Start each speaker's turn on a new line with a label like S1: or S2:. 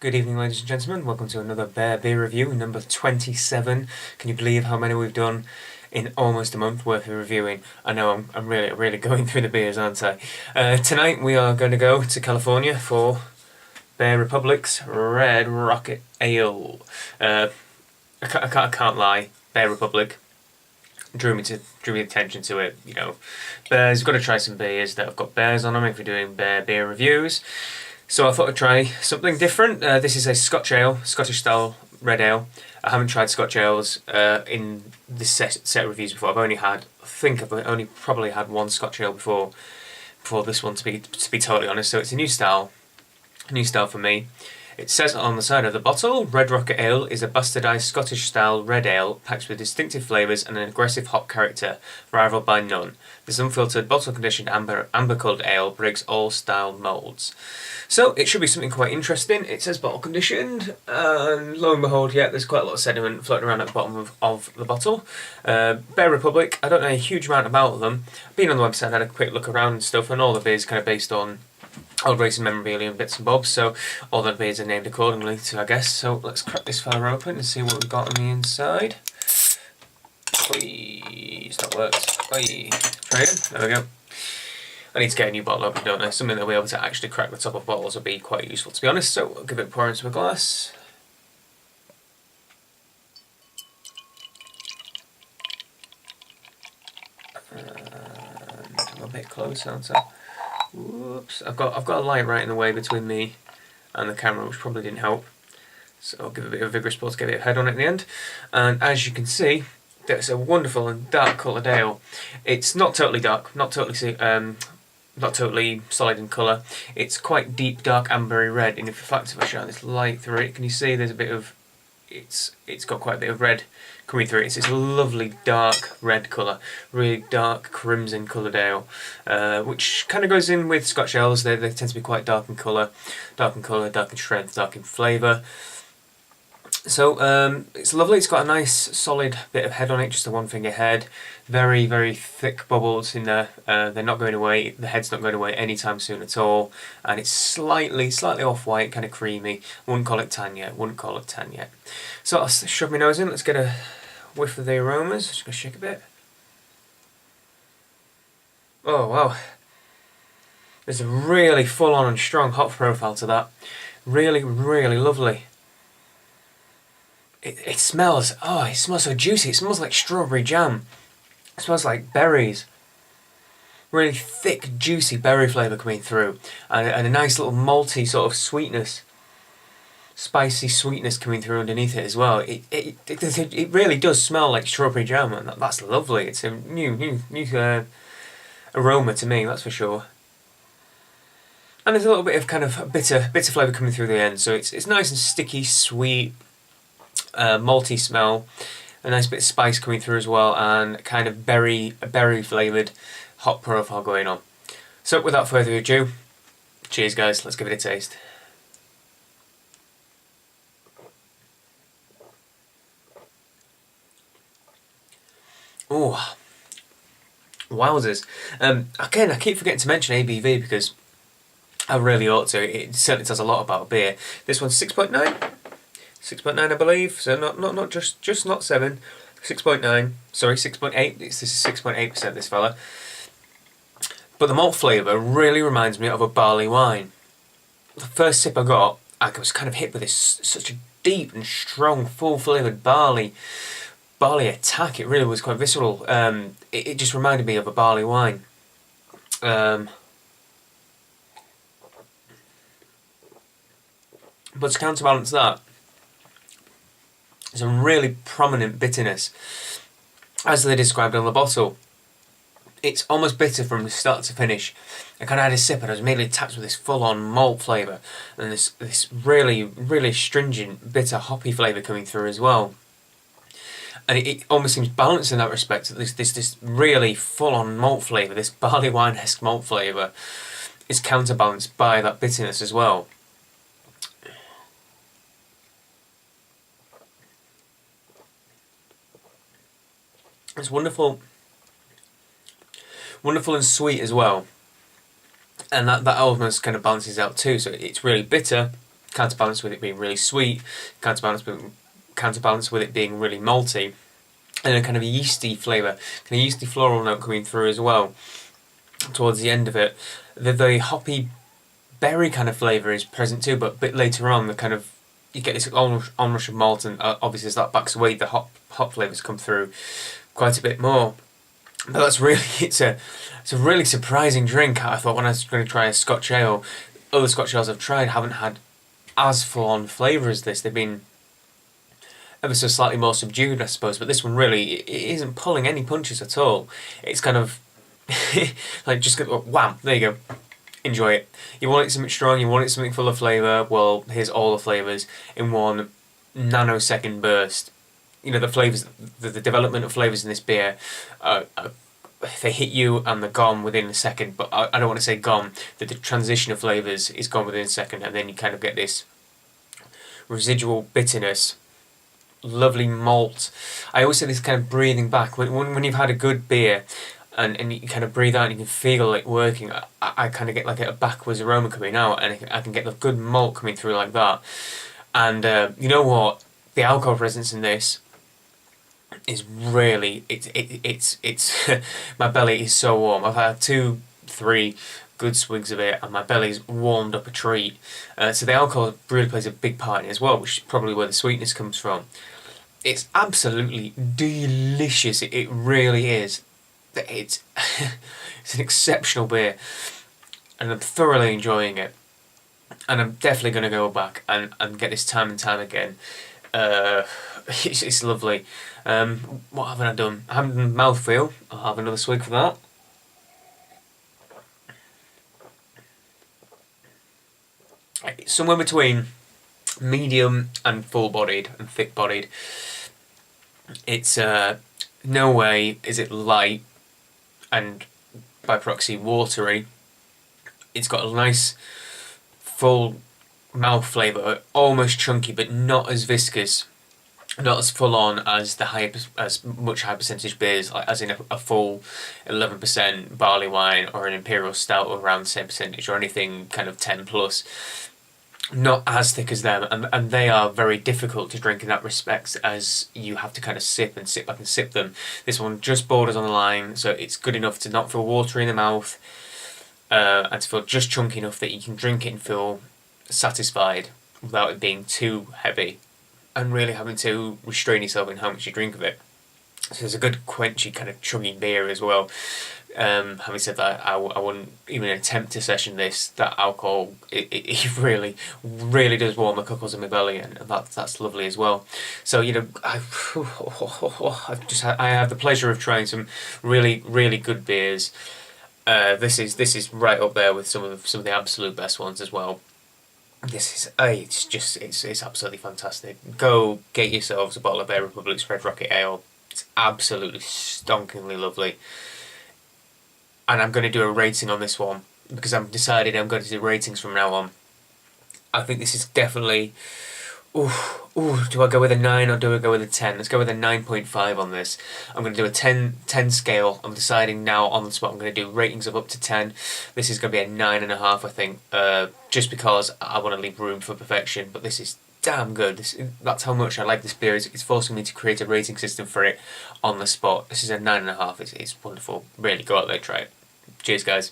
S1: Good evening, ladies and gentlemen. Welcome to another beer review, number 27. Can you believe how many we've done in almost a month worth of reviewing? I know I'm really going through the beers, aren't I? Tonight we are going to go to California for Bear Republic's Red Rocket Ale. I can't lie, Bear Republic drew me attention to it. You know, bears. You've got to try some beers that have got bears on them if you're doing beer reviews. So I thought I'd try something different. This is a Scotch ale, Scottish style red ale. I haven't tried Scotch ales in this set of reviews before. I think I've only probably had one Scotch ale before this one, to be totally honest. So it's a new style for me. It says on the side of the bottle, Red Rocket Ale is a bastardised Scottish-style red ale packed with distinctive flavours and an aggressive hop character, rivaled by none. This unfiltered, bottle-conditioned amber-coloured ale breaks all style moulds. So it should be something quite interesting. It says bottle-conditioned, and lo and behold, yeah, there's quite a lot of sediment floating around at the bottom of the bottle. Bear Republic, I don't know a huge amount about them. Been on the website, had a quick look around and stuff, and all the beers kind of based on old racing memorabilia and bits and bobs, so all the beers are named accordingly to, I guess. So let's crack this fella open and see what we've got on the inside. It's not worked. Trading. There we go. I need to get a new bottle open, don't I? Something that will be able to actually crack the top of bottles would be quite useful, to be honest. So I'll give it a pour into a glass. And I'm a bit close, aren't I? Whoops! I've got a light right in the way between me and the camera, which probably didn't help. So I'll give it a bit of a vigorous pour to get a head on at the end. And as you can see, that's a wonderful and dark coloured ale. It's not totally dark, not totally solid in colour. It's quite deep, dark, ambery red. And in fact, if I shine this light through it, can you see there's a bit of it's got quite a bit of red coming through it. It's this lovely dark red colour, really dark crimson coloured ale, which kind of goes in with Scotch ales. They tend to be quite dark in colour, dark in strength, dark in flavour. So it's lovely. It's got a nice solid bit of head on it, just a one finger head. Very thick bubbles in there. They're not going away. The head's not going away anytime soon at all. And it's slightly off white, kind of creamy. Wouldn't call it tan yet. So I'll shove my nose in. Let's get a whiff of the aromas. Just gonna shake a bit. Oh wow! There's a really full on and strong hop profile to that. Really lovely. It smells so juicy. It smells like strawberry jam. It smells like berries. Really thick, juicy berry flavour coming through. And a nice little malty sort of sweetness. Spicy sweetness coming through underneath it as well. It really does smell like strawberry jam, and that's lovely. It's a new aroma to me, that's for sure. And there's a little bit of kind of bitter flavour coming through the end. So it's nice and sticky, sweet. Malty smell, a nice bit of spice coming through as well, and kind of berry flavoured hop profile going on. So without further ado, cheers guys, let's give it a taste. Oh, wowzers. Again, I keep forgetting to mention ABV because I really ought to. It certainly tells a lot about beer. This one's 6.9. 6.9 I believe, so not just not 7, 6.9, sorry 6.8, this is 6.8% this fella. But the malt flavour really reminds me of a barley wine. The first sip I got, I was kind of hit with this such a deep and strong, full flavoured barley attack. It really was quite visceral. It just reminded me of a barley wine. But to counterbalance that, there's a really prominent bitterness, as they described on the bottle. It's almost bitter from the start to finish. I kind of had a sip and I was immediately tapped with this full-on malt flavour, and this really stringent, bitter, hoppy flavour coming through as well. And it almost seems balanced in that respect. This really full-on malt flavour, this barley wine-esque malt flavour, is counterbalanced by that bitterness as well. It's wonderful and sweet as well, and that almost kind of balances out too. So it's really bitter, counterbalanced with it being really sweet, counterbalanced with it being really malty, and a kind of a yeasty flavour, kind of yeasty floral note coming through as well towards the end of it. The hoppy berry kind of flavour is present too, but a bit later on, the kind of you get this onrush of malt, and obviously as that backs away, the hop flavours come through quite a bit more. But that's really it's a really surprising drink. I thought when I was going to try a Scotch ale, other Scotch ales I've tried haven't had as full on flavour as this. They've been ever so slightly more subdued, I suppose. But this one really it isn't pulling any punches at all. It's kind of like just go, wham, there you go. Enjoy it. You want it something strong, you want it something full of flavour, well, here's all the flavours in one nanosecond burst. You know, the flavours, the development of flavours in this beer, they hit you and they're gone within a second, but I don't want to say gone, that the transition of flavours is gone within a second, and then you kind of get this residual bitterness, lovely malt. I always say this kind of breathing back, when you've had a good beer, and you kind of breathe out and you can feel it working. I kind of get like a backwards aroma coming out, and I can get the good malt coming through like that. And you know what? The alcohol presence in this is really it's my belly is so warm. I've had 2-3 good swigs of it, and my belly's warmed up a treat. So the alcohol really plays a big part in it as well, which is probably where the sweetness comes from. It's absolutely delicious. It really is. It's it's an exceptional beer, and I'm thoroughly enjoying it, and I'm definitely going to go back and get this time and time again. It's lovely. What haven't I done? I haven't done mouthfeel. I'll have another swig for that. It's somewhere between medium and full-bodied and thick-bodied. It's no way is it light and by proxy watery. It's got a nice full mouth flavour, almost chunky but not as viscous, not as full on as as much high percentage beers, like as in a full 11% barley wine or an imperial stout around the same percentage, or anything kind of 10 plus. Not as thick as them, and they are very difficult to drink in that respect, as you have to kind of sip back and sip them. This one just borders on the line, so it's good enough to not feel watery in the mouth, and to feel just chunky enough that you can drink it and feel satisfied without it being too heavy, and really having to restrain yourself in how much you drink of it. So it's a good quenchy kind of chuggy beer as well. Having said that, I wouldn't even attempt to session this. That alcohol, it really, really does warm the cockles in my belly, and that's lovely as well. So you know, I have the pleasure of trying some really, really good beers. This is right up there with some of the absolute best ones as well. This is it's absolutely fantastic. Go get yourselves a bottle of Bear Republic's Red Rocket Ale. It's absolutely stonkingly lovely. And I'm going to do a rating on this one, because I've decided I'm going to do ratings from now on. I think this is definitely... do I go with a 9 or do I go with a 10? Let's go with a 9.5 on this. I'm going to do a 10 scale. I'm deciding now on the spot. I'm going to do ratings of up to 10. This is going to be a 9.5, I think, just because I want to leave room for perfection. But this is damn good. That's how much I like this beer. It's forcing me to create a rating system for it on the spot. This is a 9.5. It's wonderful. Really, go out there, try it. Cheers, guys.